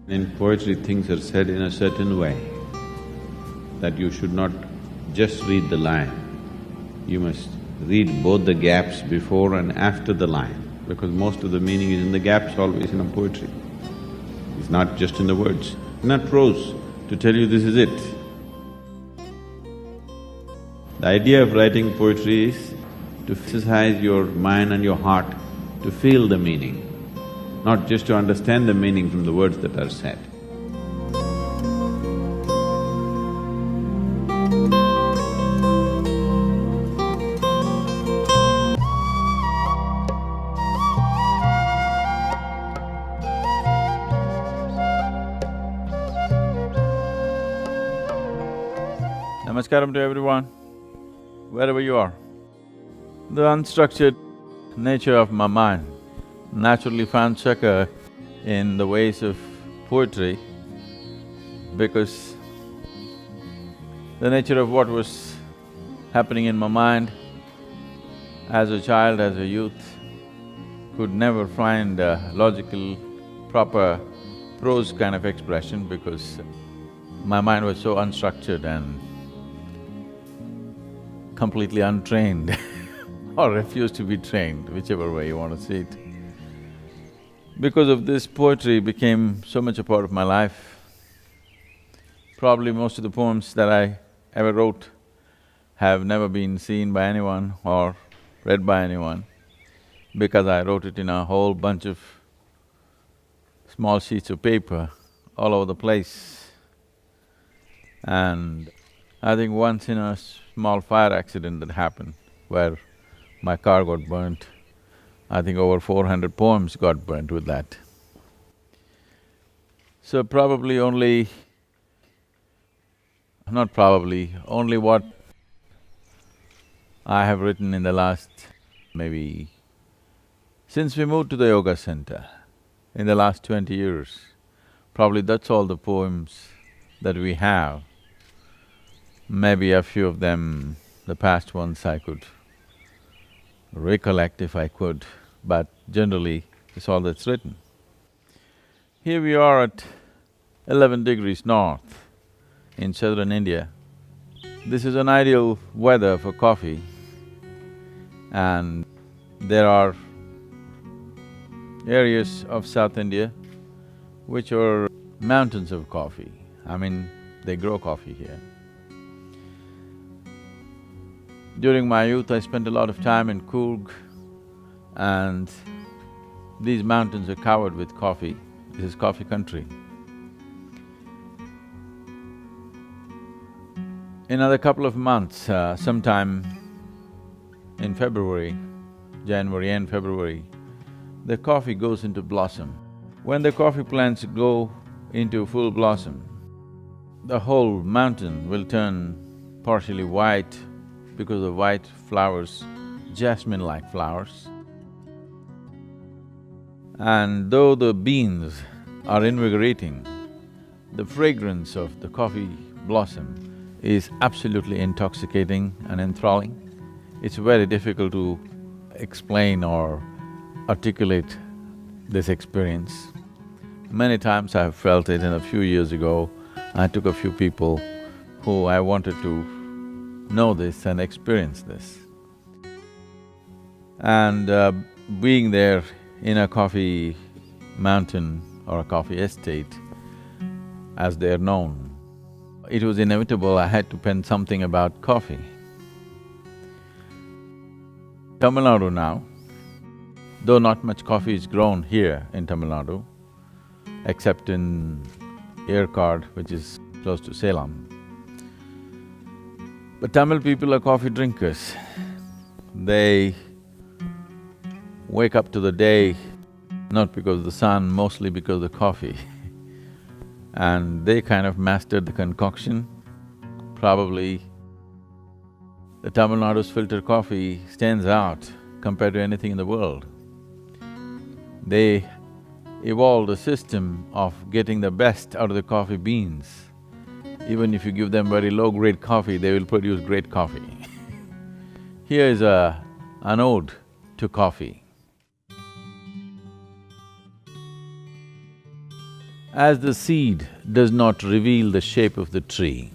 In poetry, things are said in a certain way that you should not just read the line, you must read both the gaps before and after the line, because most of the meaning is in the gaps always in a poetry. It's not just in the words, not prose to tell you this is it. The idea of writing poetry is to exercise your mind and your heart to feel the meaning, not just to understand the meaning from the words that are said. Namaskaram to everyone, wherever you are. The unstructured nature of my mind naturally found succor in the ways of poetry because the nature of what was happening in my mind as a child, as a youth, could never find a logical, proper prose kind of expression because my mind was so unstructured and completely untrained or refused to be trained, whichever way you want to see it. Because of this, poetry became so much a part of my life. Probably most of the poems that I ever wrote have never been seen by anyone or read by anyone because I wrote it in a whole bunch of small sheets of paper all over the place. And I think once in a small fire accident that happened where my car got burnt, I think over 400 poems got burnt with that. So probably only… not probably, only what I have written in the last maybe… since we moved to the yoga center, in the last 20 years, probably that's all the poems that we have. Maybe a few of them, the past ones I could recollect if I could, but generally it's all that's written. Here we are at 11 degrees north in southern India. This is an ideal weather for coffee, and there are areas of South India which are mountains of coffee. I mean, they grow coffee here. During my youth, I spent a lot of time in Coorg, and these mountains are covered with coffee. This is coffee country. In another couple of months, sometime in February, January and February, the coffee goes into blossom. When the coffee plants go into full blossom, the whole mountain will turn partially white because of white flowers, jasmine-like flowers. And though the beans are invigorating, the fragrance of the coffee blossom is absolutely intoxicating and enthralling. It's very difficult to explain or articulate this experience. Many times I have felt it, and a few years ago, I took a few people who I wanted to know this and experience this. And being there in a coffee mountain or a coffee estate, as they're known, it was inevitable I had to pen something about coffee. Tamil Nadu now, though not much coffee is grown here in Tamil Nadu, except in Yerkard, which is close to Salem. But Tamil people are coffee drinkers. They wake up to the day not because of the sun, mostly because of the coffee. And they kind of mastered the concoction. Probably the Tamil Nadu's filter coffee stands out compared to anything in the world. They evolved a system of getting the best out of the coffee beans. Even if you give them very low-grade coffee, they will produce great coffee. Here is an ode to coffee. As the seed does not reveal the shape of the tree,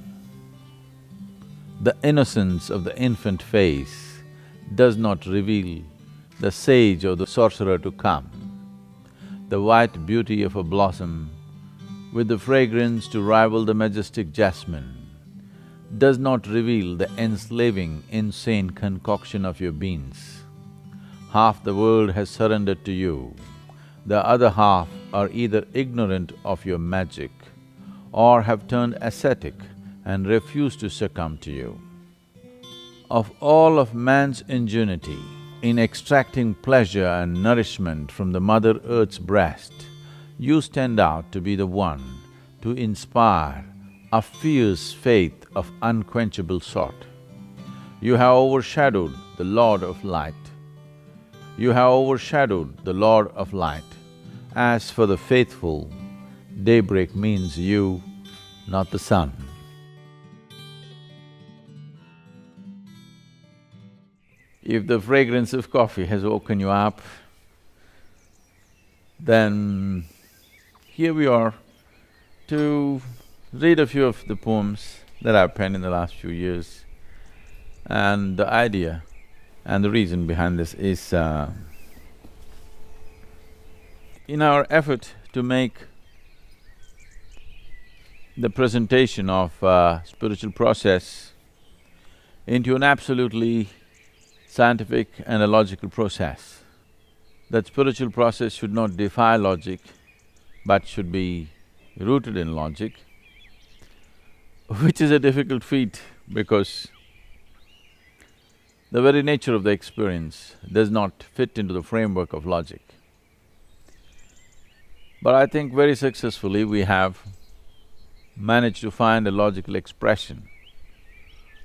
the innocence of the infant face does not reveal the sage or the sorcerer to come. The white beauty of a blossom with the fragrance to rival the majestic jasmine does not reveal the enslaving, insane concoction of your beings. Half the world has surrendered to you, the other half are either ignorant of your magic or have turned ascetic and refuse to succumb to you. Of all of man's ingenuity in extracting pleasure and nourishment from the Mother Earth's breast, you stand out to be the one to inspire a fierce faith of unquenchable sort. You have overshadowed the Lord of Light. You have overshadowed the Lord of Light. As for the faithful, daybreak means you, not the sun. If the fragrance of coffee has woken you up, then here we are to read a few of the poems that I've penned in the last few years. And the idea and the reason behind this is, in our effort to make the presentation of spiritual process into an absolutely scientific and a logical process, that spiritual process should not defy logic, but should be rooted in logic, which is a difficult feat because the very nature of the experience does not fit into the framework of logic. But I think very successfully we have managed to find a logical expression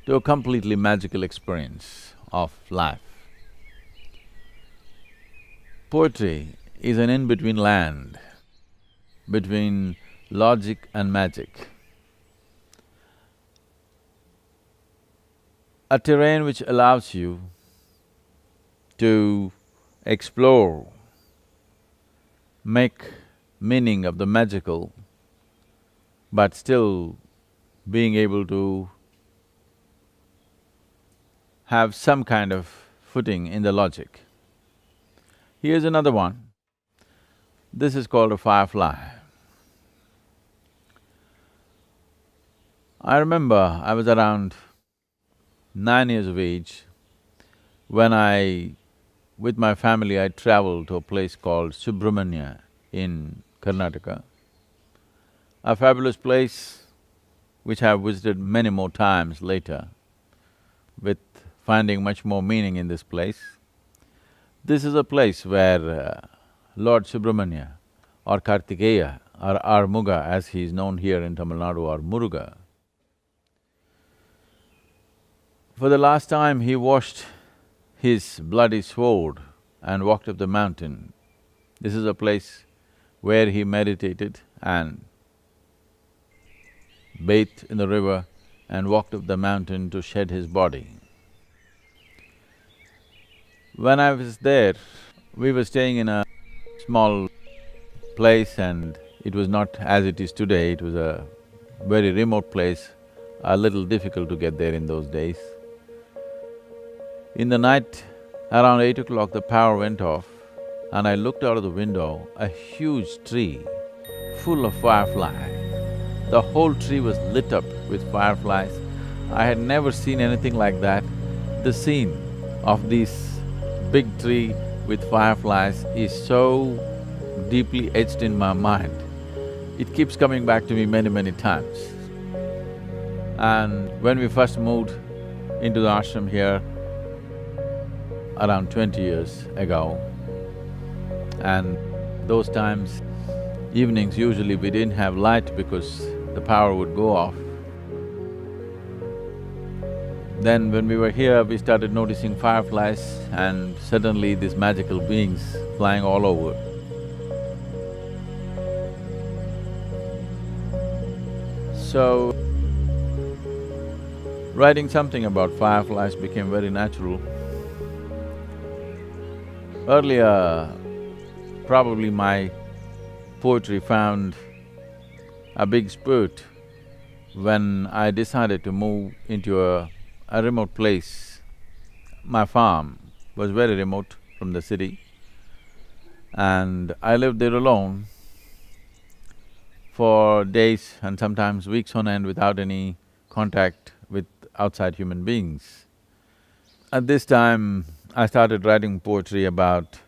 to a completely magical experience of life. Poetry is an in-between land between logic and magic. A terrain which allows you to explore, make meaning of the magical, but still being able to have some kind of footing in the logic. Here's another one. This is called a firefly. I remember I was around 9 years of age when with my family, I traveled to a place called Subramanya in Karnataka, a fabulous place which I have visited many more times later, with finding much more meaning in this place. This is a place where Lord Subramanya or Kartikeya or Armuga as he is known here in Tamil Nadu, or Muruga, for the last time he washed his bloody sword and walked up the mountain. This is a place where he meditated and bathed in the river and walked up the mountain to shed his body. When I was there, we were staying in a small place and it was not as it is today, it was a very remote place, a little difficult to get there in those days. In the night, around 8 o'clock, the power went off and I looked out of the window, a huge tree full of fireflies. The whole tree was lit up with fireflies. I had never seen anything like that. The scene of this big tree with fireflies is so deeply etched in my mind. It keeps coming back to me many times. And when we first moved into the ashram here, around 20 years ago, and those times, evenings usually we didn't have light because the power would go off. Then when we were here, we started noticing fireflies and suddenly these magical beings flying all over. So, writing something about fireflies became very natural. Earlier, probably my poetry found a big spurt when I decided to move into a remote place. My farm was very remote from the city, and I lived there alone for days and sometimes weeks on end without any contact with outside human beings. At this time, I started writing poetry about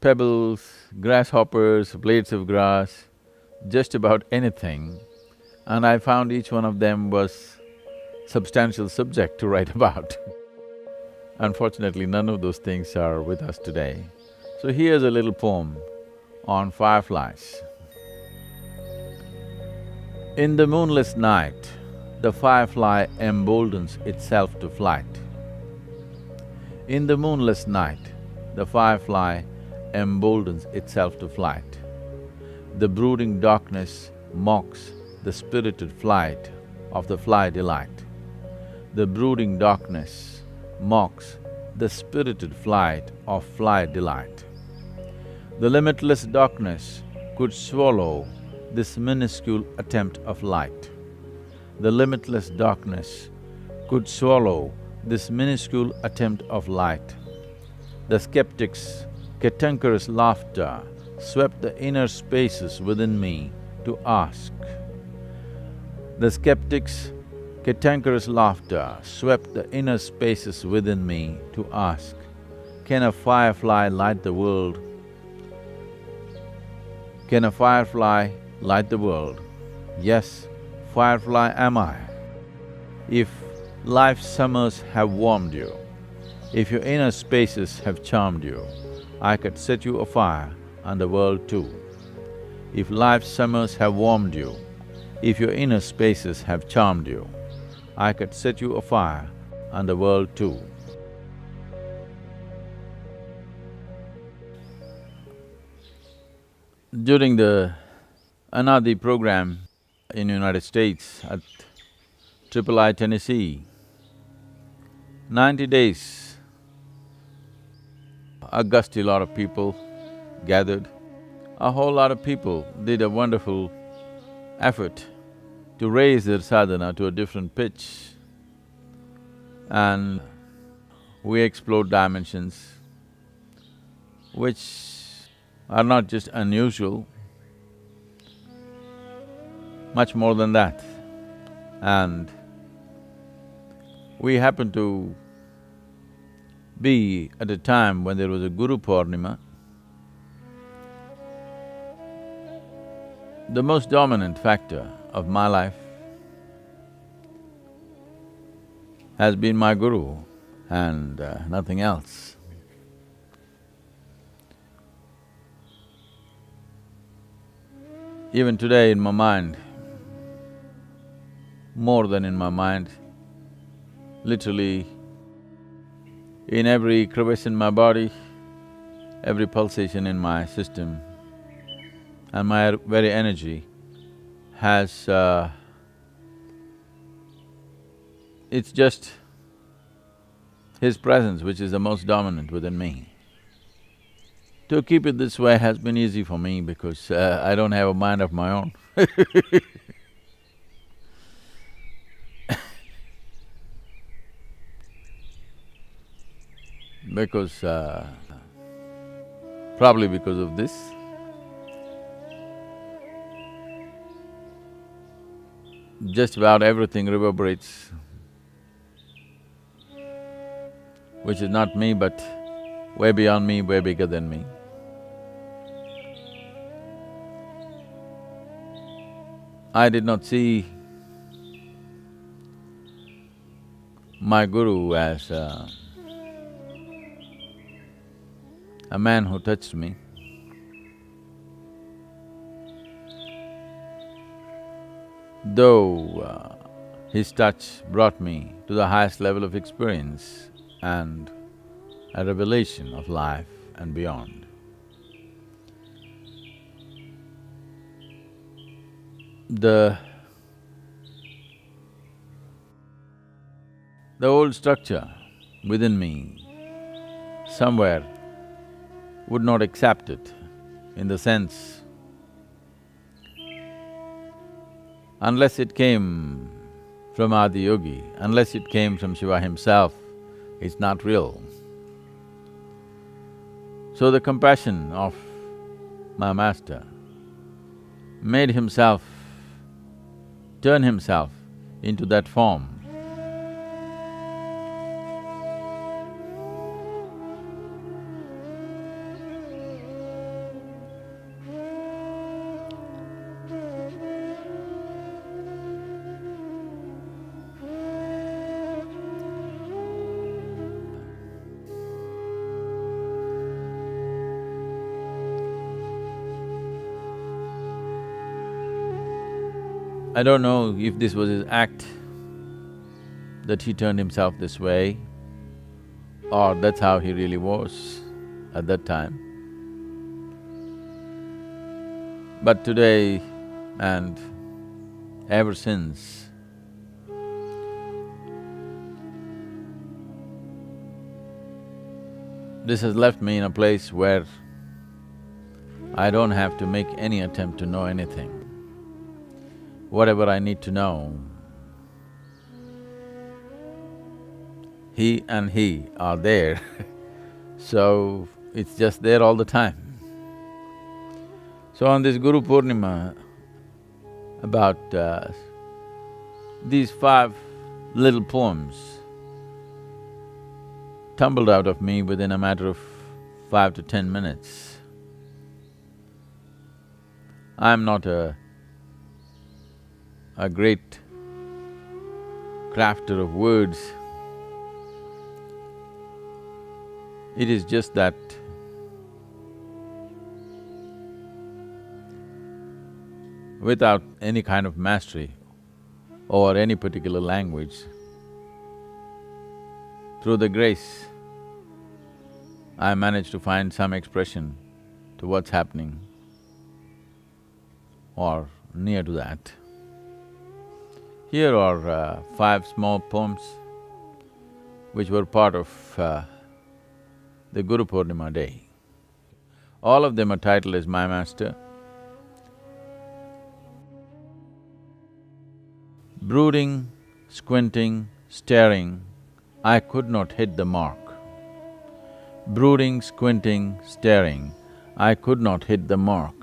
pebbles, grasshoppers, blades of grass, just about anything, and I found each one of them was substantial subject to write about. Unfortunately, none of those things are with us today. So here's a little poem on fireflies. In the moonless night, the firefly emboldens itself to flight. In the moonless night, the firefly emboldens itself to flight. The brooding darkness mocks the spirited flight of the fly delight. The brooding darkness mocks the spirited flight of fly delight. The limitless darkness could swallow this minuscule attempt of light. The limitless darkness could swallow this minuscule attempt of light. The skeptic's cantankerous laughter swept the inner spaces within me to ask. The skeptic's cantankerous laughter swept the inner spaces within me to ask, can a firefly light the world? Can a firefly light the world? Yes, firefly am I. If life's summers have warmed you, if your inner spaces have charmed you, I could set you afire and the world too. If life's summers have warmed you, if your inner spaces have charmed you, I could set you afire and the world too. During the Anadi program in United States at III Tennessee, 90 days, a gusty lot of people gathered. A whole lot of people did a wonderful effort to raise their sadhana to a different pitch, and we explored dimensions which are not just unusual, much more than that. And we happened to be at a time when there was a Guru Purnima. The most dominant factor of my life has been my Guru and nothing else. Even today in my mind, more than in my mind, literally in every crevice in my body, every pulsation in my system, and my very energy has… it's just His presence which is the most dominant within me. To keep it this way has been easy for me because I don't have a mind of my own. Because… probably because of this, just about everything reverberates, which is not me but way beyond me, way bigger than me. I did not see my Guru as a man who touched me. Though his touch brought me to the highest level of experience and a revelation of life and beyond. The old structure within me somewhere would not accept it, in the sense unless it came from Adi Yogi, unless it came from Shiva himself, it's not real. So the compassion of my master made himself, turn himself into that form. I don't know if this was his act, that he turned himself this way, or that's how he really was at that time. But today and ever since, this has left me in a place where I don't have to make any attempt to know anything. Whatever I need to know, he and he are there so it's just there all the time. So on this Guru Purnima, about these 5 little poems tumbled out of me within a matter of 5 to 10 minutes. I'm not a great crafter of words. It is just that without any kind of mastery over any particular language, through the grace, I managed to find some expression to what's happening or near to that. Here are 5 small poems which were part of the Guru Purnima day. All of them are titled as My Master. Brooding, squinting, staring, I could not hit the mark. Brooding, squinting, staring, I could not hit the mark.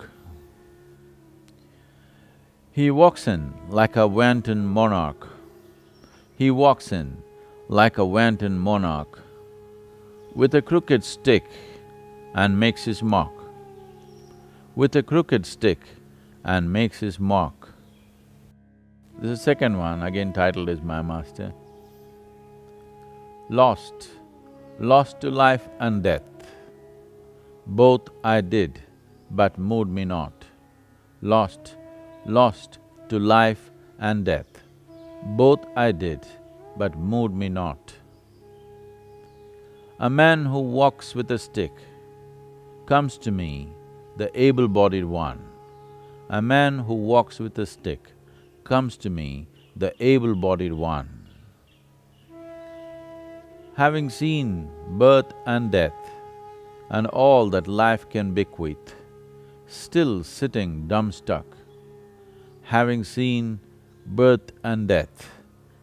He walks in like a wanton monarch. He walks in like a wanton monarch with a crooked stick and makes his mark. With a crooked stick and makes his mark. This is the second one, again titled as My Master. Lost, lost to life and death. Both I did, but moved me not. Lost, lost to life and death. Both I did, but moved me not. A man who walks with a stick comes to me, the able-bodied one. A man who walks with a stick comes to me, the able-bodied one. Having seen birth and death and all that life can bequeath, still sitting dumb-stuck. Having seen birth and death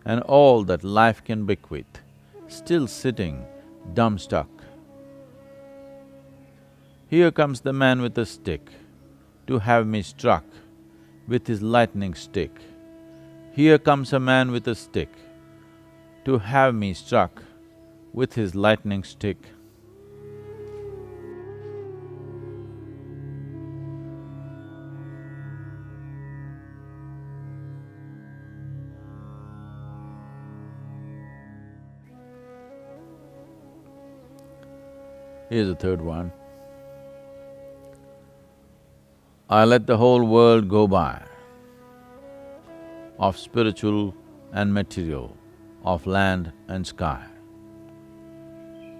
and all that life can bequeath, still sitting dumb-stuck. Here comes the man with a stick to have me struck with his lightning stick. Here comes a man with a stick to have me struck with his lightning stick. Here's the third one. I let the whole world go by, of spiritual and material, of land and sky.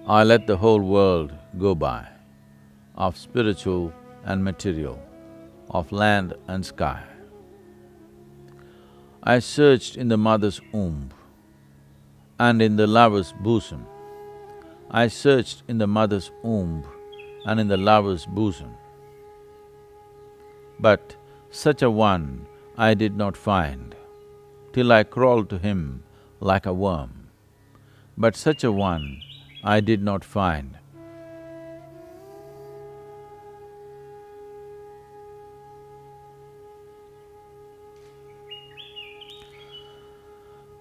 I let the whole world go by, of spiritual and material, of land and sky. I searched in the mother's womb and in the lover's bosom. I searched in the mother's womb and in the lover's bosom. But such a one I did not find, till I crawled to him like a worm. But such a one I did not find.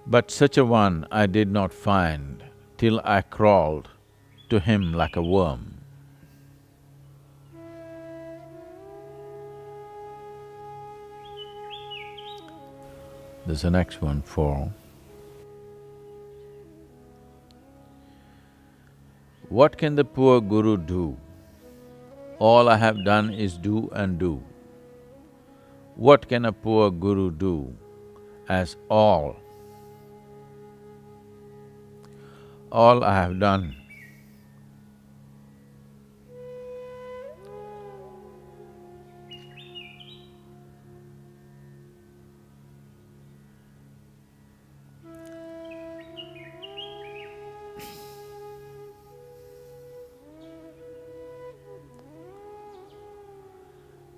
But such a one I did not find, till I crawled to him like a worm. There's the next one, 4. What can the poor guru do? All I have done is do and do. What can a poor guru do as all I have done?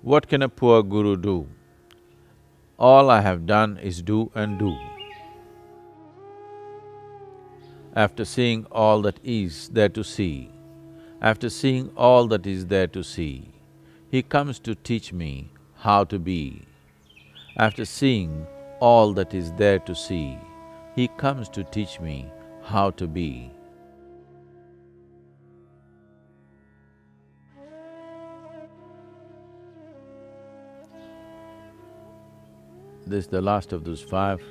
What can a poor guru do? All I have done is do and do. After seeing all that is there to see, after seeing all that is there to see, he comes to teach me how to be. After seeing all that is there to see, he comes to teach me how to be. This is the last of those 5.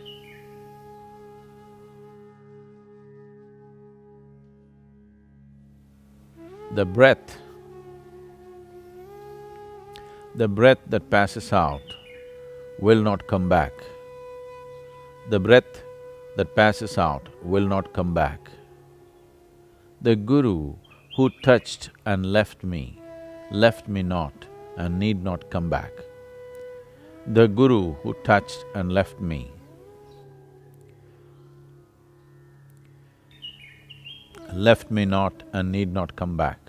The breath that passes out will not come back. The breath that passes out will not come back. The Guru who touched and left me not and need not come back. The Guru who touched and left me not and need not come back.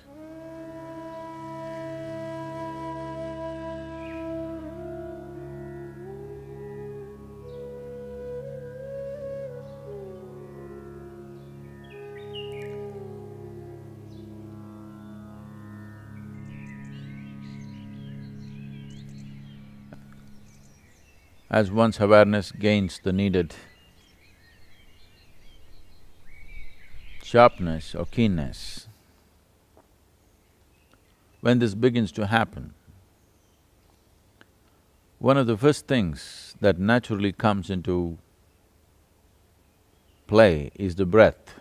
As one's awareness gains the needed sharpness or keenness, when this begins to happen, one of the first things that naturally comes into play is the breath.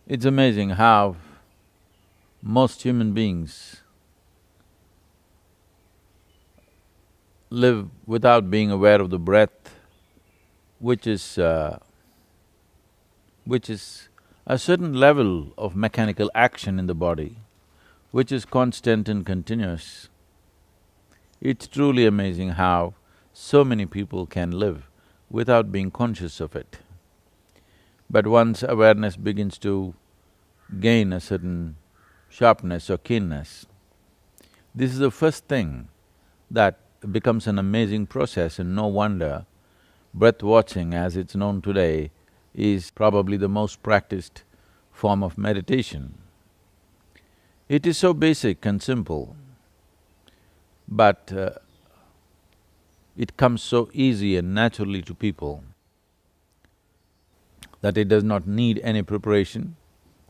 It's amazing how most human beings live without being aware of the breath, which is a certain level of mechanical action in the body, which is constant and continuous. It's truly amazing how so many people can live without being conscious of it. But once awareness begins to gain a certain sharpness or keenness, this is the first thing that becomes an amazing process, and no wonder breath watching, as it's known today, is probably the most practiced form of meditation. It is so basic and simple, but it comes so easy and naturally to people that it does not need any preparation.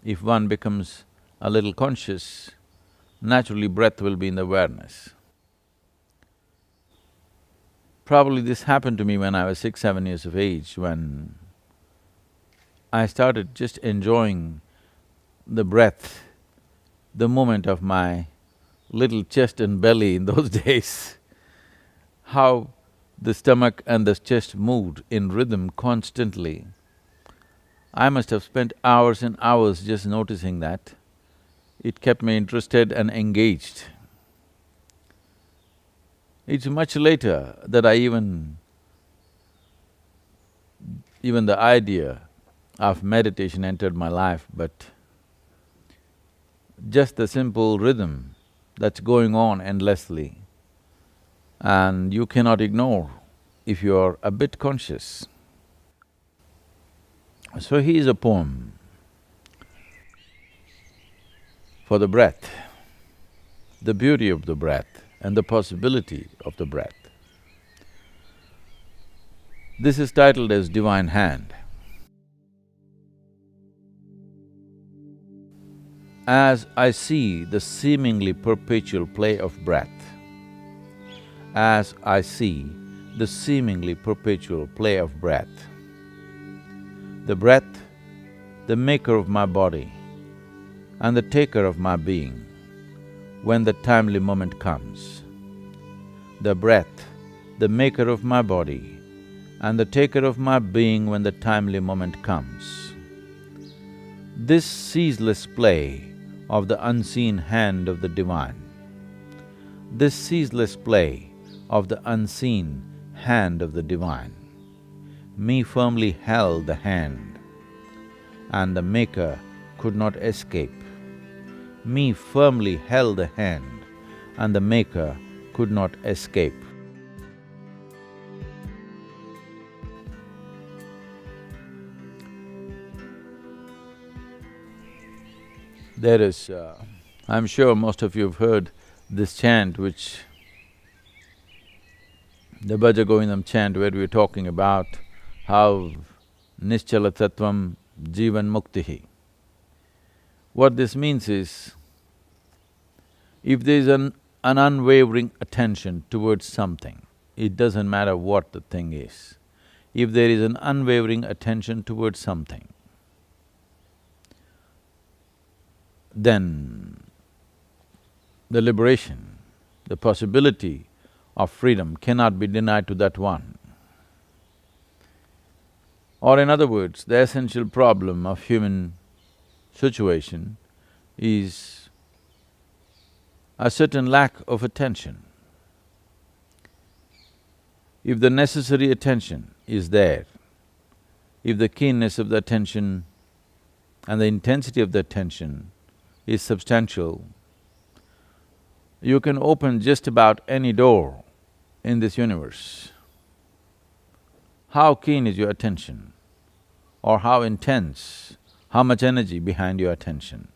If one becomes a little conscious, naturally breath will be in the awareness. Probably this happened to me when I was 6, 7 years of age, when I started just enjoying the breath, the movement of my little chest and belly in those days, how the stomach and the chest moved in rhythm constantly. I must have spent hours and hours just noticing that. It kept me interested and engaged. It's much later that I even the idea of meditation entered my life, but just the simple rhythm that's going on endlessly and you cannot ignore if you are a bit conscious. So here's a poem for the breath, the beauty of the breath and the possibility of the breath. This is titled as Divine Hand. As I see the seemingly perpetual play of breath, as I see the seemingly perpetual play of breath, the breath, the maker of my body and the taker of my being, when the timely moment comes. The breath, the maker of my body and the taker of my being when the timely moment comes. This ceaseless play of the unseen hand of the Divine, this ceaseless play of the unseen hand of the Divine, me firmly held the hand, and the Maker could not escape. Me firmly held the hand, and the Maker could not escape. There is… I'm sure most of you have heard this chant which… the Bhaja Govindam chant where we were talking about how Nischala Tattvam Jivan Muktihi. What this means is, if there is an unwavering attention towards something, it doesn't matter what the thing is. If there is an unwavering attention towards something, then the liberation, the possibility of freedom cannot be denied to that one. Or in other words, the essential problem of human situation is a certain lack of attention. If the necessary attention is there, if the keenness of the attention and the intensity of the attention is substantial, you can open just about any door in this universe. How keen is your attention? Or how intense, how much energy behind your attention?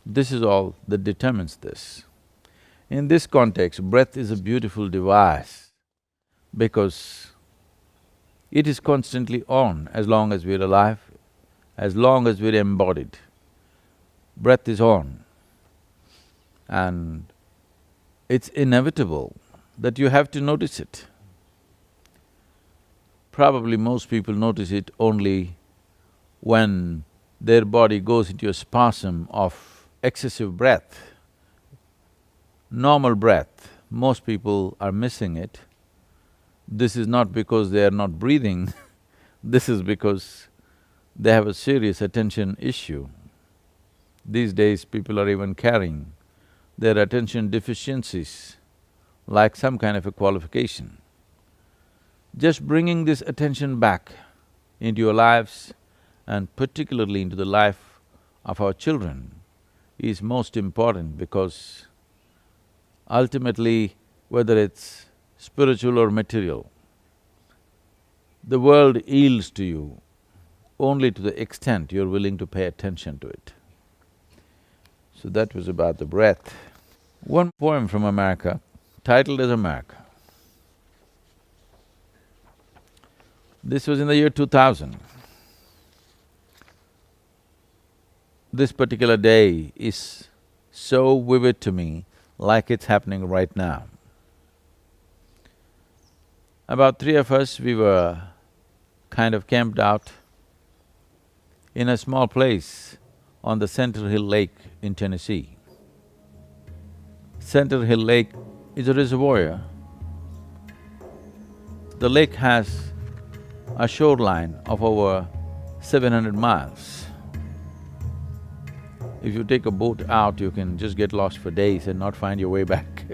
This is all that determines this. In this context, breath is a beautiful device because it is constantly on as long as we're alive, as long as we're embodied. Breath is on, and it's inevitable that you have to notice it. Probably most people notice it only when their body goes into a spasm of excessive breath. Normal breath, most people are missing it. This is not because they are not breathing, this is because they have a serious attention issue. These days, people are even carrying their attention deficiencies like some kind of a qualification. Just bringing this attention back into your lives and particularly into the life of our children is most important, because ultimately, whether it's spiritual or material, the world yields to you only to the extent you're willing to pay attention to it. So that was about the breath. One poem from America, titled as America. This was in the year 2000. This particular day is so vivid to me, like it's happening right now. About three of us, we were kind of camped out in a small place on the Center Hill Lake in Tennessee. Center Hill Lake is a reservoir. The lake has a shoreline of over 700 miles. If you take a boat out, you can just get lost for days and not find your way back.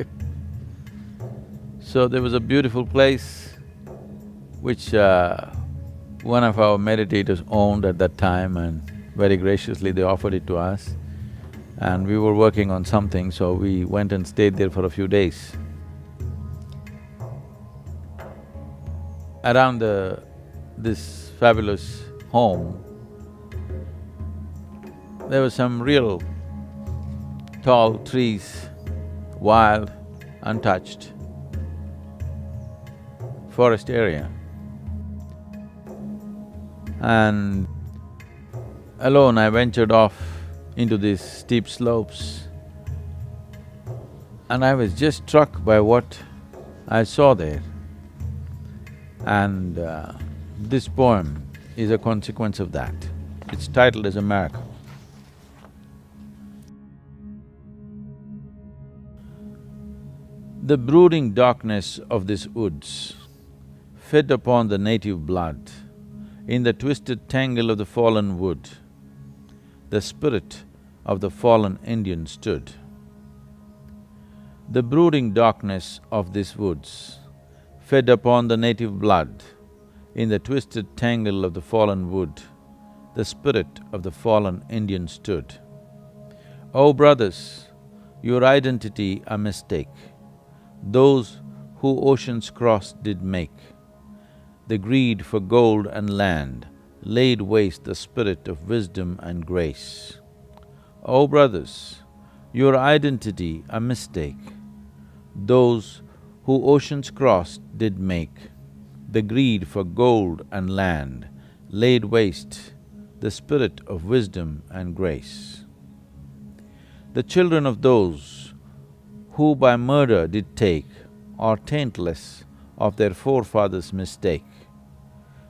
So there was a beautiful place which one of our meditators owned at that time, and very graciously they offered it to us. And we were working on something, so we went and stayed there for a few days. around this fabulous home, there were some real tall trees, wild, untouched forest area. And alone I ventured off into these steep slopes, and I was just struck by what I saw there. And this poem is a consequence of that. It's titled as a miracle. The brooding darkness of these woods fed upon the native blood. In the twisted tangle of the fallen wood, the spirit of the fallen Indian stood. The brooding darkness of these woods fed upon the native blood. In the twisted tangle of the fallen wood, the spirit of the fallen Indian stood. O brothers, your identity a mistake, those who oceans crossed did make. The greed for gold and land laid waste the spirit of wisdom and grace. O brothers, your identity a mistake, those who oceans crossed did make. The greed for gold and land laid waste the spirit of wisdom and grace. The children of those who by murder did take are taintless of their forefathers' mistake,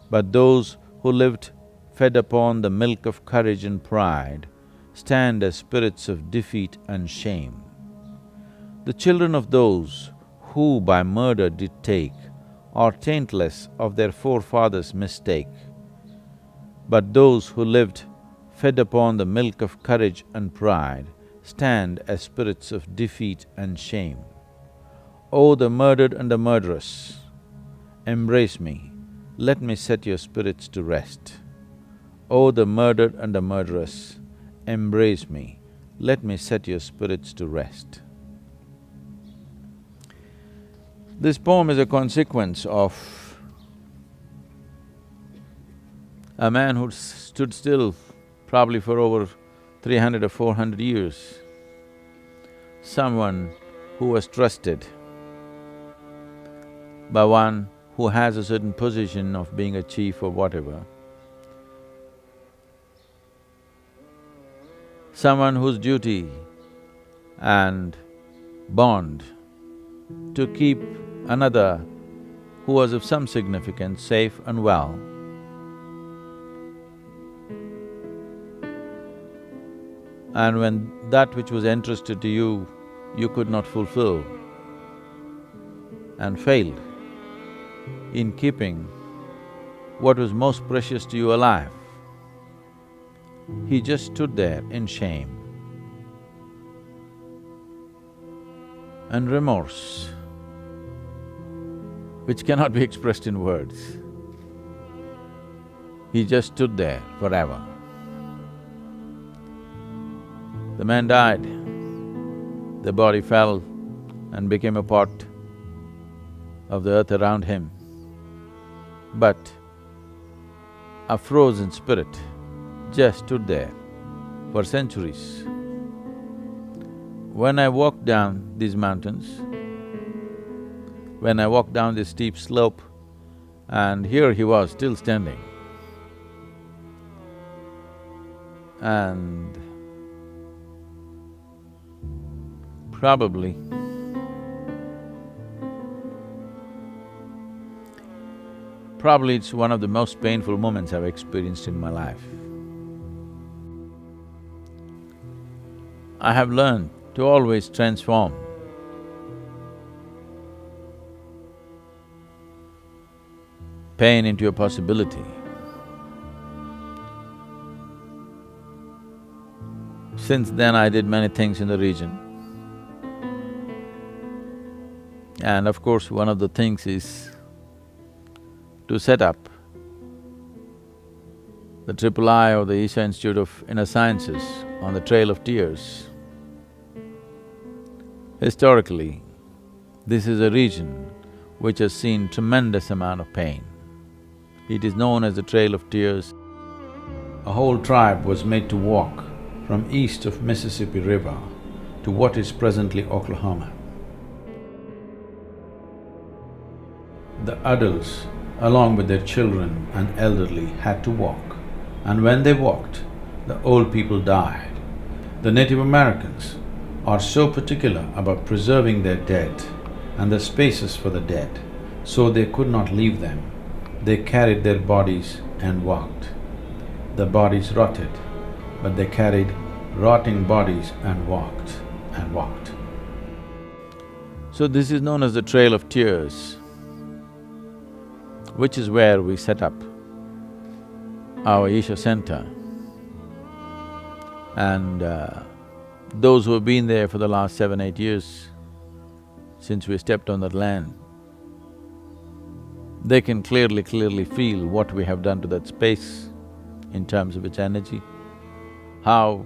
but those who lived fed upon the milk of courage and pride stand as spirits of defeat and shame. The children of those who by murder did take are taintless of their forefathers' mistake, but those who lived fed upon the milk of courage and pride stand as spirits of defeat and shame. O the murdered and the murderous, embrace me, let me set your spirits to rest. O the murdered and the murderous, embrace me, let me set your spirits to rest. This poem is a consequence of a man who stood still probably for over 300 or 400 years, someone who was trusted by one who has a certain position of being a chief or whatever, someone whose duty and bond to keep another who was of some significance safe and well. And when that which was entrusted to you, you could not fulfill and failed in keeping what was most precious to you alive, he just stood there in shame and remorse, which cannot be expressed in words. He just stood there forever. The man died, the body fell and became a part of the earth around him. But a frozen spirit just stood there for centuries. When I walked down these mountains, when I walked down this steep slope, and here he was still standing. And probably it's one of the most painful moments I've experienced in my life. I have learned to always transform pain into a possibility. Since then, I did many things in the region. And of course, one of the things is to set up the III or the Isha Institute of Inner Sciences on the Trail of Tears. Historically, this is a region which has seen tremendous amount of pain. It is known as the Trail of Tears. A whole tribe was made to walk from east of Mississippi River to what is presently Oklahoma. The adults, along with their children and elderly, had to walk, and when they walked, the old people died. The Native Americans are so particular about preserving their dead and the spaces for the dead, so they could not leave them. They carried their bodies and walked. The bodies rotted, but they carried rotting bodies and walked and walked. So this is known as the Trail of Tears, which is where we set up our Isha Center. And those who have been there for the last 7-8 years, since we stepped on that land, they can clearly feel what we have done to that space in terms of its energy, how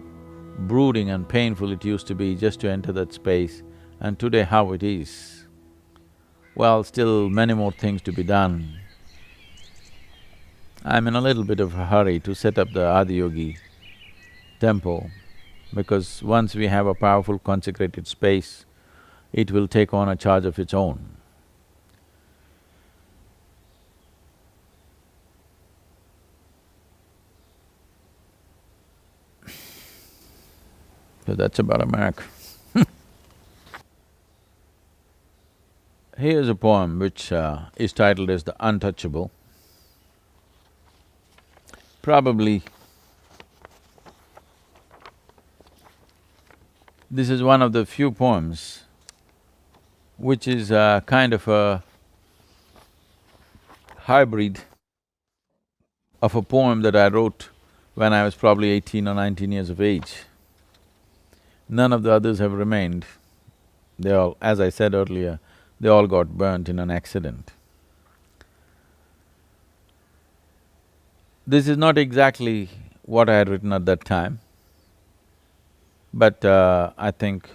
brooding and painful it used to be just to enter that space, and today how it is. Well, still many more things to be done. I'm in a little bit of a hurry to set up the Adiyogi temple, because once we have a powerful consecrated space, it will take on a charge of its own. So that's about America. Here's a poem which is titled as The Untouchable. Probably this is one of the few poems which is kind of a hybrid of a poem that I wrote when I was probably 18 or 19 years of age. None of the others have remained. They all, as I said earlier, they all got burnt in an accident. This is not exactly what I had written at that time, but I think,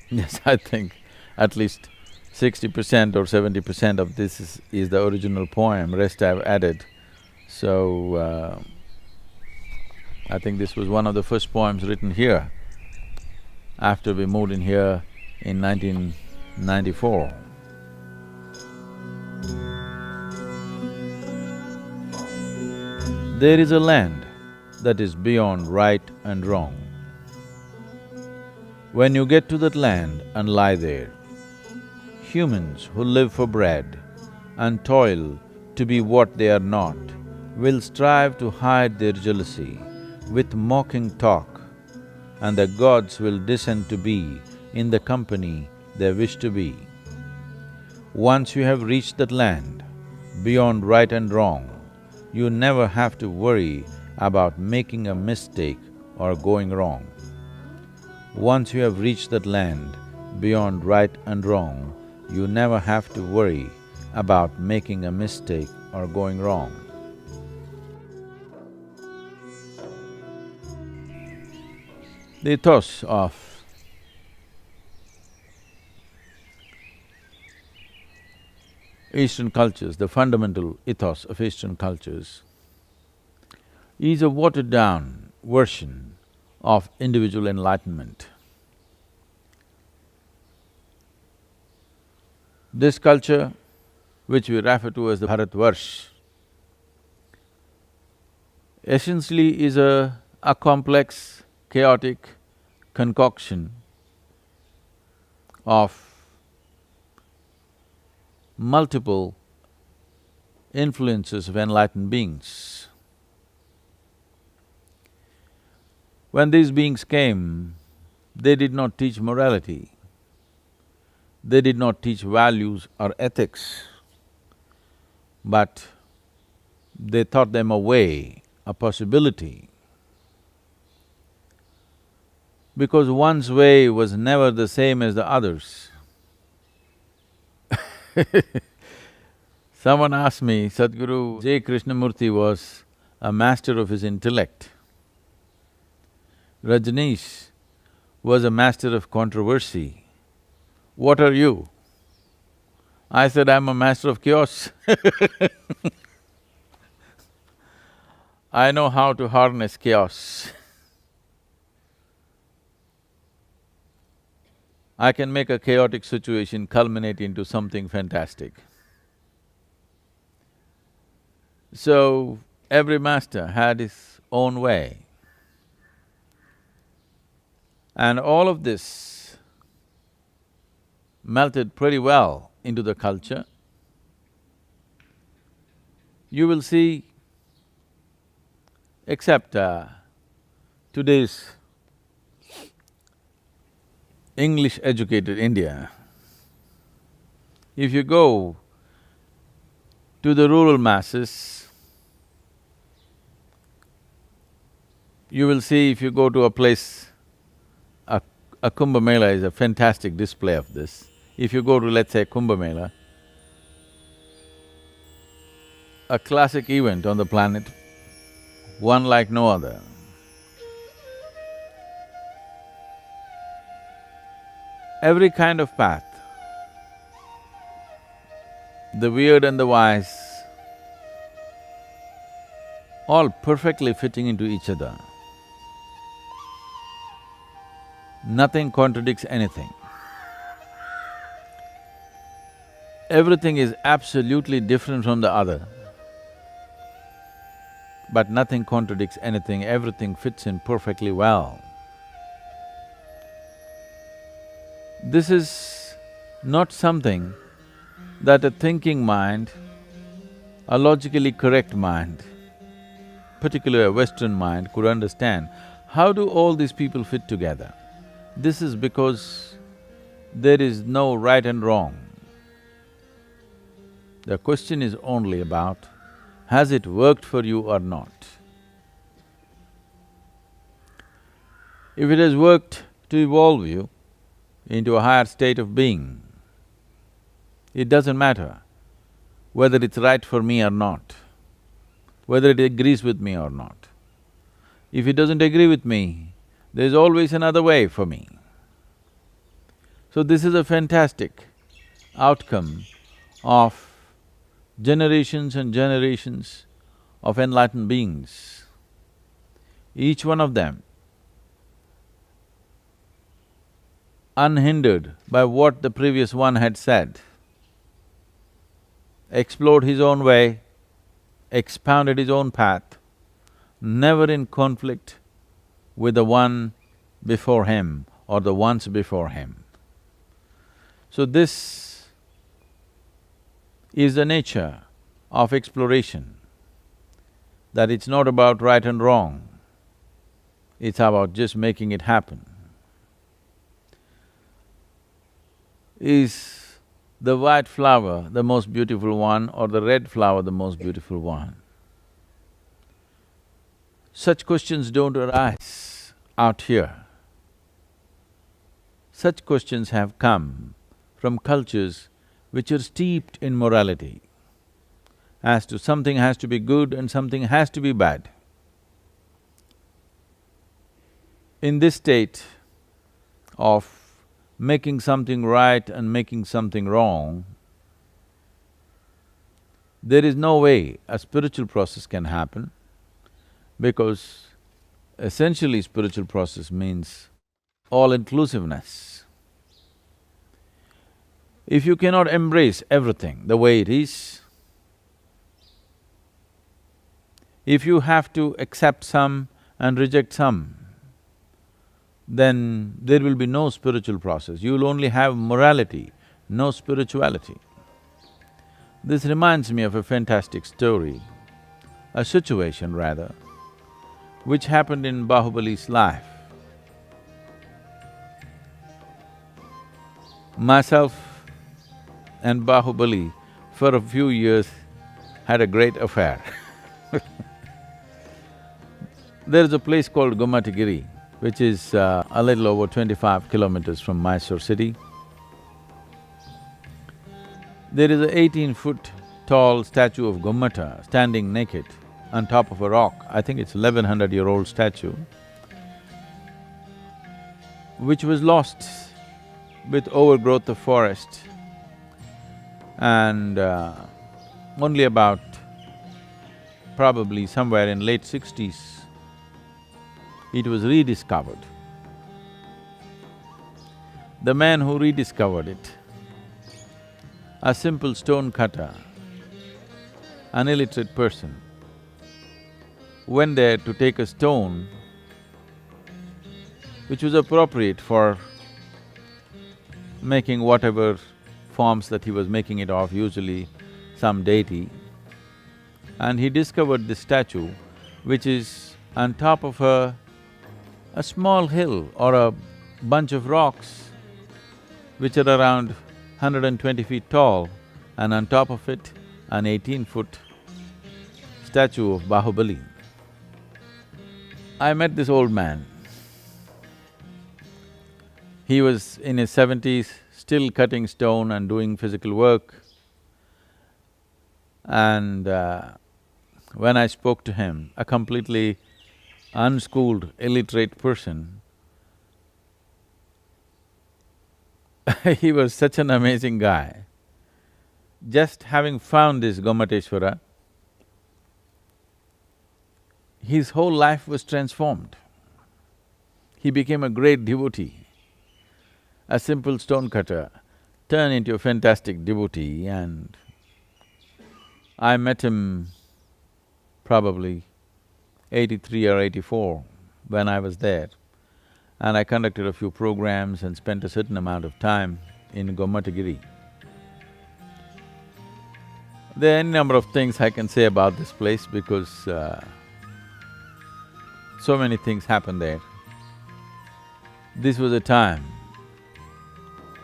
yes, I think at least 60% or 70% of this is the original poem, rest I've added. So, I think this was one of the first poems written here after we moved in here in 1994. There is a land that is beyond right and wrong. When you get to that land and lie there, humans who live for bread and toil to be what they are not will strive to hide their jealousy with mocking talk, and the gods will descend to be in the company they wish to be. Once you have reached that land, beyond right and wrong, you never have to worry about making a mistake or going wrong. Once you have reached that land, beyond right and wrong, you never have to worry about making a mistake or going wrong. The ethos of Eastern cultures, the fundamental ethos of Eastern cultures, is a watered-down version of individual enlightenment. This culture, which we refer to as the Bharatvarsh, essentially is a complex, chaotic concoction of multiple influences of enlightened beings. When these beings came, they did not teach morality, they did not teach values or ethics, but they taught them a way, a possibility. Because one's way was never the same as the others. Someone asked me, Sadhguru J. Krishnamurti was a master of his intellect. Rajneesh was a master of controversy. What are you? I said, I'm a master of chaos. I know how to harness chaos. I can make a chaotic situation culminate into something fantastic. So, every master had his own way. And all of this melted pretty well into the culture. You will see, except today's English-educated India, if you go to the rural masses, you will see if you go to a place, a Kumbh Mela is a fantastic display of this. If you go to, let's say, Kumbh Mela, a classic event on the planet, one like no other. Every kind of path, the weird and the wise, all perfectly fitting into each other. Nothing contradicts anything. Everything is absolutely different from the other, but nothing contradicts anything, everything fits in perfectly well. This is not something that a thinking mind, a logically correct mind, particularly a Western mind, could understand. How do all these people fit together? This is because there is no right and wrong. The question is only about, has it worked for you or not? If it has worked to evolve you into a higher state of being, it doesn't matter whether it's right for me or not, whether it agrees with me or not. If it doesn't agree with me, there's always another way for me. So this is a fantastic outcome of generations and generations of enlightened beings. Each one of them, unhindered by what the previous one had said, explored his own way, expounded his own path, never in conflict with the one before him or the ones before him. So this is the nature of exploration, that it's not about right and wrong, it's about just making it happen. Is the white flower the most beautiful one or the red flower the most beautiful one? Such questions don't arise out here. Such questions have come from cultures which are steeped in morality, as to something has to be good and something has to be bad. In this state of making something right and making something wrong, there is no way a spiritual process can happen, because essentially spiritual process means all-inclusiveness. If you cannot embrace everything the way it is, if you have to accept some and reject some, then there will be no spiritual process. You will only have morality, no spirituality. This reminds me of a fantastic story, a situation rather, which happened in Bahubali's life. Myself and Bahubali for a few years had a great affair. There is a place called Gomatagiri, which is a little over 25 kilometers from Mysore city. There is a 18-foot tall statue of Gomata standing naked on top of a rock. I think it's 1100-year-old statue, which was lost with overgrowth of forest. and only about probably somewhere in late 60s, it was rediscovered. The man who rediscovered it, a simple stone cutter, an illiterate person, went there to take a stone which was appropriate for making whatever forms that he was making it of, usually some deity, and he discovered this statue which is on top of a small hill or a bunch of rocks which are around 120 feet tall, and on top of it, an 18-foot statue of Bahubali. I met this old man. He was in his 70s, still cutting stone and doing physical work. And when I spoke to him, a completely unschooled, illiterate person, he was such an amazing guy. Just having found this Gomateshwara, his whole life was transformed. He became a great devotee. A simple stone cutter turned into a fantastic devotee, and I met him probably 83 or 84 when I was there, and I conducted a few programs and spent a certain amount of time in Gomatagiri. There are any number of things I can say about this place because so many things happened there. This was a time,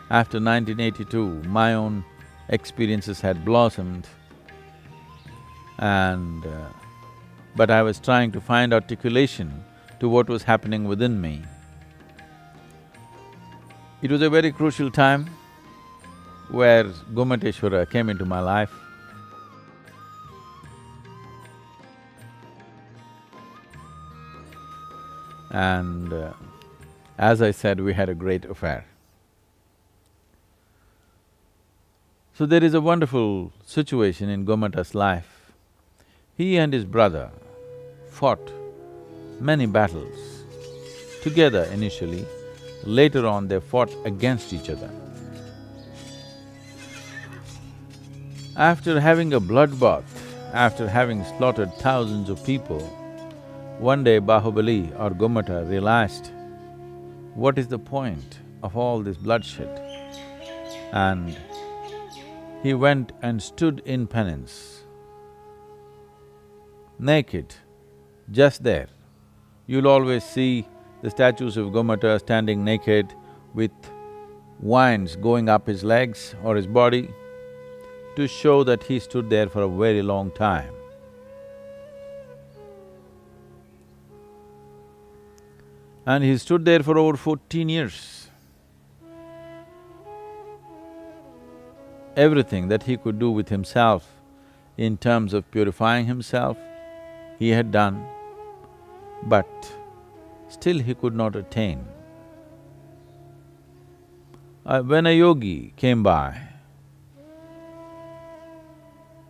after 1982, my own experiences had blossomed, and but I was trying to find articulation to what was happening within me. It was a very crucial time where Gomateshwara came into my life. And as I said, we had a great affair. So there is a wonderful situation in Gomata's life. He and his brother fought many battles together initially. Later on, they fought against each other. After having a bloodbath, after having slaughtered thousands of people, one day Bahubali or Gomata realized, what is the point of all this bloodshed? And he went and stood in penance, naked, just there. You'll always see the statues of Gomata standing naked with vines going up his legs or his body to show that he stood there for a very long time. And he stood there for over 14 years. Everything that he could do with himself in terms of purifying himself, he had done, but still he could not attain. When a yogi came by,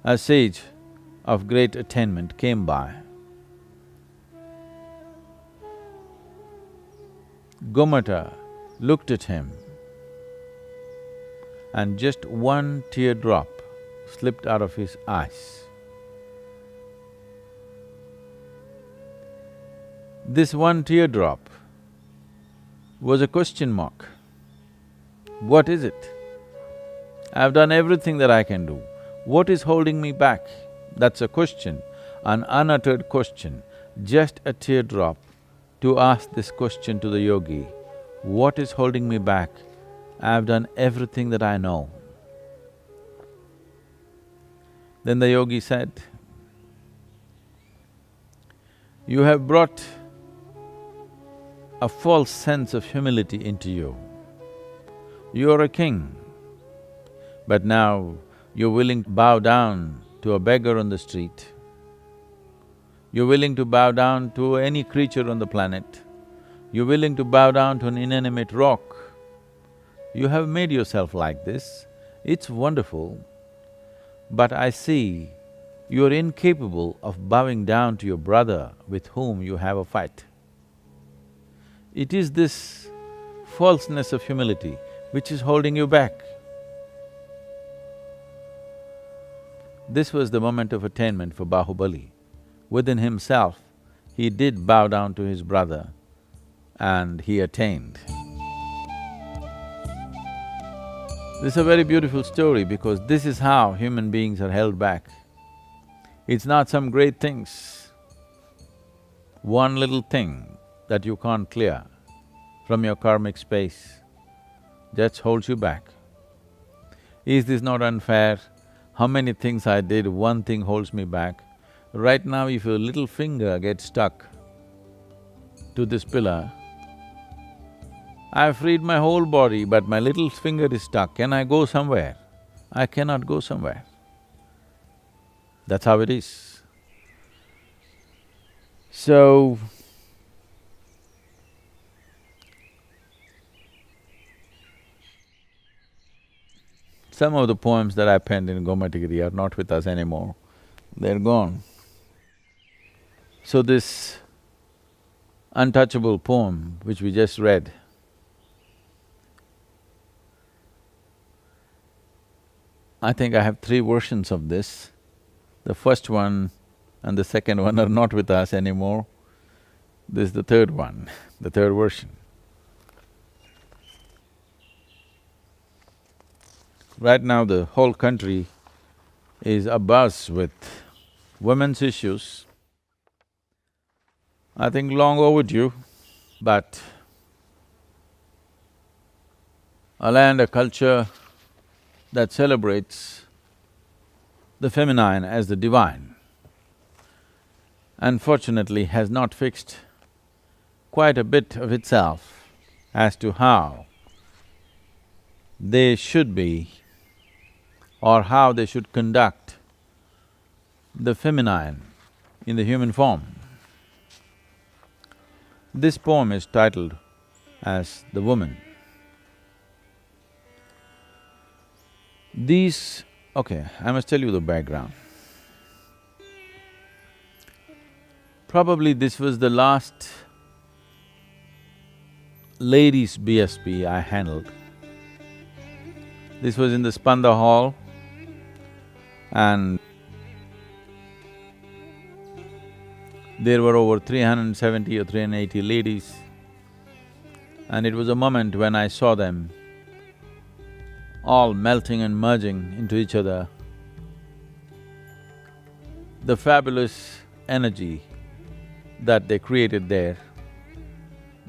a sage of great attainment came by, Gomata looked at him and just one teardrop slipped out of his eyes. This one teardrop was a question mark. What is it? I've done everything that I can do. What is holding me back? That's a question, an unuttered question, just a teardrop to ask this question to the yogi, what is holding me back? I've done everything that I know. Then the yogi said, you have brought a false sense of humility into you. You're a king, but now you're willing to bow down to a beggar on the street. You're willing to bow down to any creature on the planet. You're willing to bow down to an inanimate rock. You have made yourself like this, it's wonderful, but I see you are incapable of bowing down to your brother with whom you have a fight. It is this falseness of humility which is holding you back. This was the moment of attainment for Bahubali. Within himself, he did bow down to his brother and he attained. This is a very beautiful story because this is how human beings are held back. It's not some great things. One little thing that you can't clear from your karmic space just holds you back. Is this not unfair? How many things I did, one thing holds me back. Right now, if your little finger gets stuck to this pillar, I've freed my whole body, but my little finger is stuck. Can I go somewhere? I cannot go somewhere. That's how it is. So, some of the poems that I penned in Gomatigiri are not with us anymore, they're gone. So this untouchable poem which we just read, I think I have three versions of this. The first one and the second one are not with us anymore. This is the third one, the third version. Right now the whole country is abuzz with women's issues. I think long overdue, but a land, a culture that celebrates the feminine as the divine, unfortunately has not fixed quite a bit of itself as to how they should be or how they should conduct the feminine in the human form. This poem is titled as The Woman. Okay, I must tell you the background. Probably this was the last ladies' BSP I handled. This was in the Spanda Hall and there were over 370 or 380 ladies, and it was a moment when I saw them all melting and merging into each other. The fabulous energy that they created there.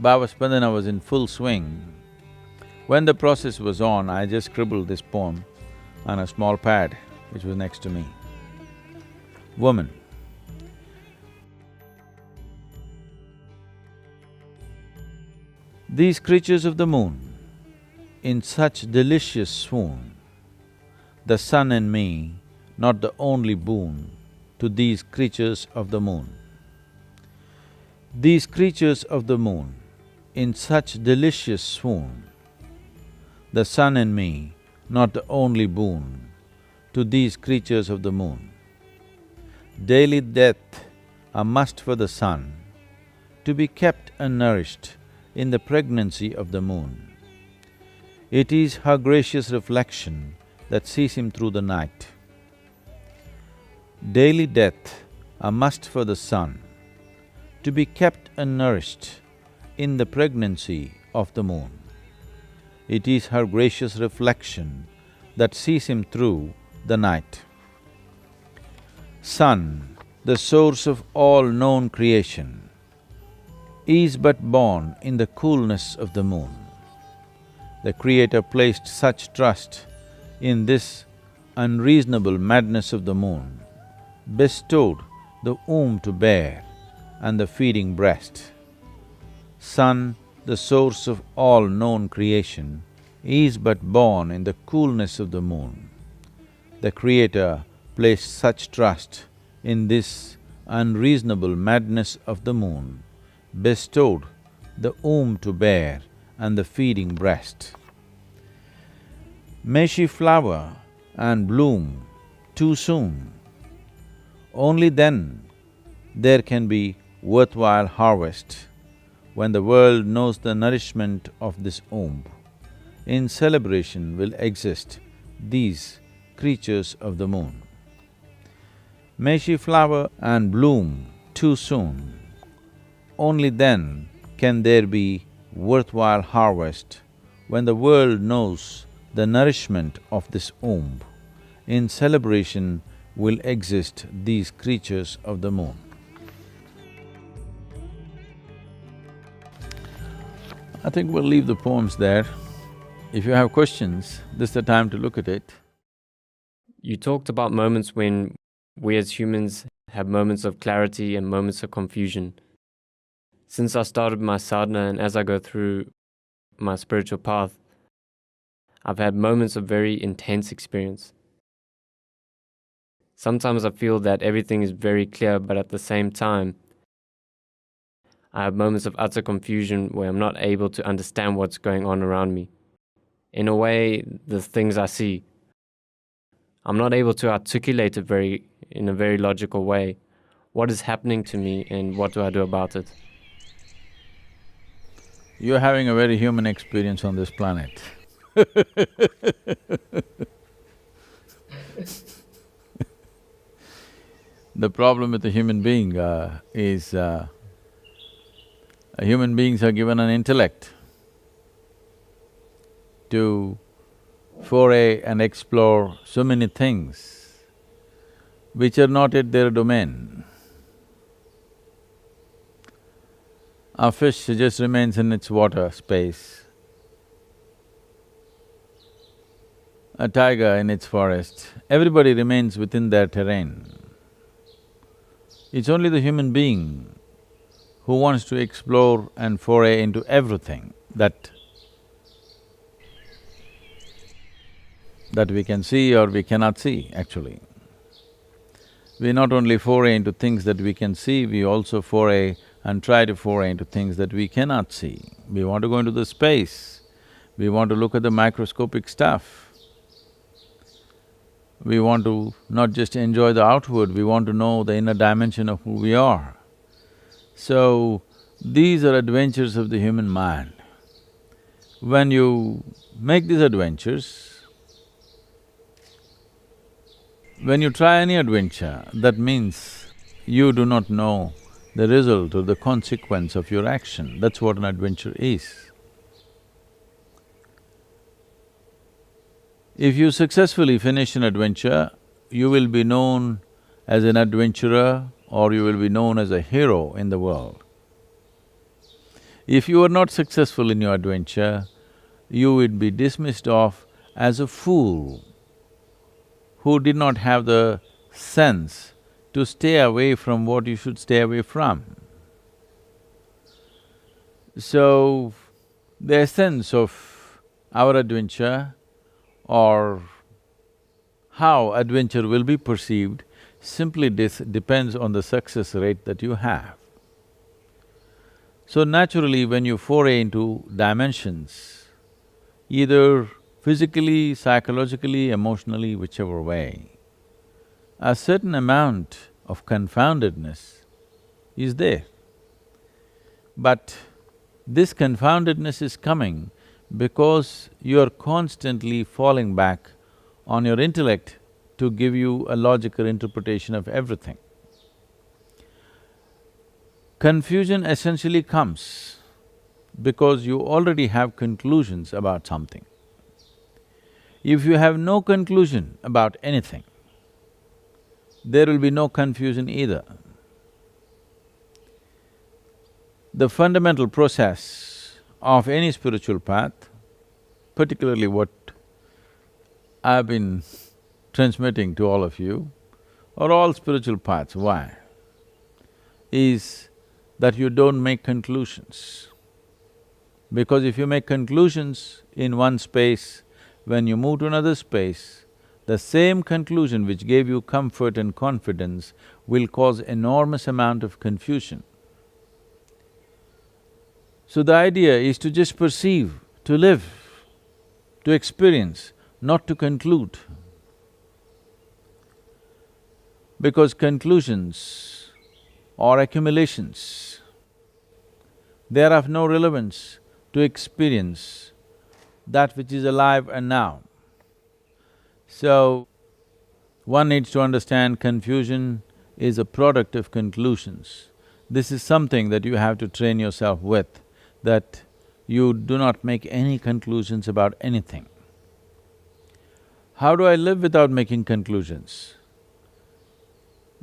Bhava Spandana was in full swing. When the process was on, I just scribbled this poem on a small pad which was next to me. Woman. These creatures of the moon, in such delicious swoon, the sun and me, not the only boon to these creatures of the moon. These creatures of the moon, in such delicious swoon, the sun and me, not the only boon to these creatures of the moon. Daily death, a must for the sun, to be kept unnourished in the pregnancy of the moon. It is her gracious reflection that sees him through the night. Daily death, a must for the sun, to be kept unnourished in the pregnancy of the moon. It is her gracious reflection that sees him through the night. Sun, the source of all known creation, is but born in the coolness of the moon. The Creator placed such trust in this unreasonable madness of the moon, bestowed the womb to bear and the feeding breast. Sun, the source of all known creation, is but born in the coolness of the moon. The Creator placed such trust in this unreasonable madness of the moon, bestowed the womb to bear and the feeding breast. May she flower and bloom too soon. Only then there can be worthwhile harvest, when the world knows the nourishment of this womb. In celebration will exist these creatures of the moon. May she flower and bloom too soon. Only then can there be worthwhile harvest, when the world knows the nourishment of this womb. In celebration will exist these creatures of the moon. I think we'll leave the poems there. If you have questions, this is the time to look at it. You talked about moments when we as humans have moments of clarity and moments of confusion. Since I started my sadhana and as I go through my spiritual path, I've had moments of very intense experience. Sometimes I feel that everything is very clear, but at the same time, I have moments of utter confusion where I'm not able to understand what's going on around me. In a way, the things I see, I'm not able to articulate it in a very logical way. What is happening to me and what do I do about it? You're having a very human experience on this planet. The problem with the human being is human beings are given an intellect to foray and explore so many things which are not yet their domain. A fish just remains in its water space, a tiger in its forest, everybody remains within their terrain. It's only the human being who wants to explore and foray into everything that we can see or we cannot see, actually. We not only foray into things that we can see, we also foray and try to foray into things that we cannot see. We want to go into the space, we want to look at the microscopic stuff. We want to not just enjoy the outward, we want to know the inner dimension of who we are. So, these are adventures of the human mind. When you make these adventures, when you try any adventure, that means you do not know the result or the consequence of your action. That's what an adventure is. If you successfully finish an adventure, you will be known as an adventurer or you will be known as a hero in the world. If you are not successful in your adventure, you would be dismissed off as a fool who did not have the sense to stay away from what you should stay away from. So, the essence of our adventure or how adventure will be perceived simply depends on the success rate that you have. So naturally, when you foray into dimensions, either physically, psychologically, emotionally, whichever way, a certain amount of confoundedness is there. But this confoundedness is coming because you're constantly falling back on your intellect to give you a logical interpretation of everything. Confusion essentially comes because you already have conclusions about something. If you have no conclusion about anything, there will be no confusion either. The fundamental process of any spiritual path, particularly what I've been transmitting to all of you, or all spiritual paths, why? Is that you don't make conclusions. Because if you make conclusions in one space, when you move to another space, the same conclusion which gave you comfort and confidence will cause enormous amount of confusion. So the idea is to just perceive, to live, to experience, not to conclude. because conclusions or accumulations, they are of no relevance to experience that which is alive and now. So, one needs to understand confusion is a product of conclusions. This is something that you have to train yourself with, that you do not make any conclusions about anything. How do I live without making conclusions?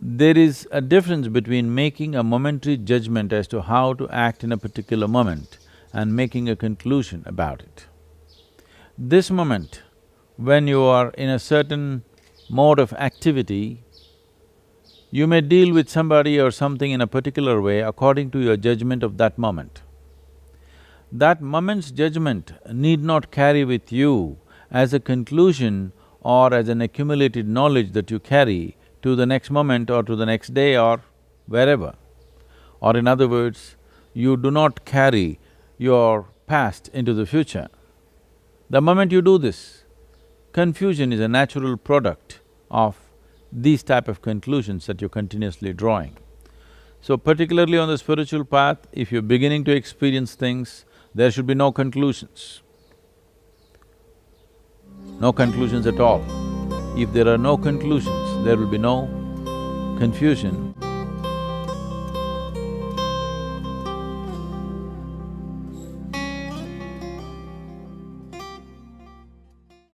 There is a difference between making a momentary judgment as to how to act in a particular moment and making a conclusion about it. This moment, when you are in a certain mode of activity, you may deal with somebody or something in a particular way according to your judgment of that moment. That moment's judgment need not carry with you as a conclusion or as an accumulated knowledge that you carry to the next moment or to the next day or wherever. Or in other words, you do not carry your past into the future. The moment you do this, confusion is a natural product of these type of conclusions that you're continuously drawing. So particularly on the spiritual path, if you're beginning to experience things, there should be no conclusions. No conclusions at all. If there are no conclusions, there will be no confusion.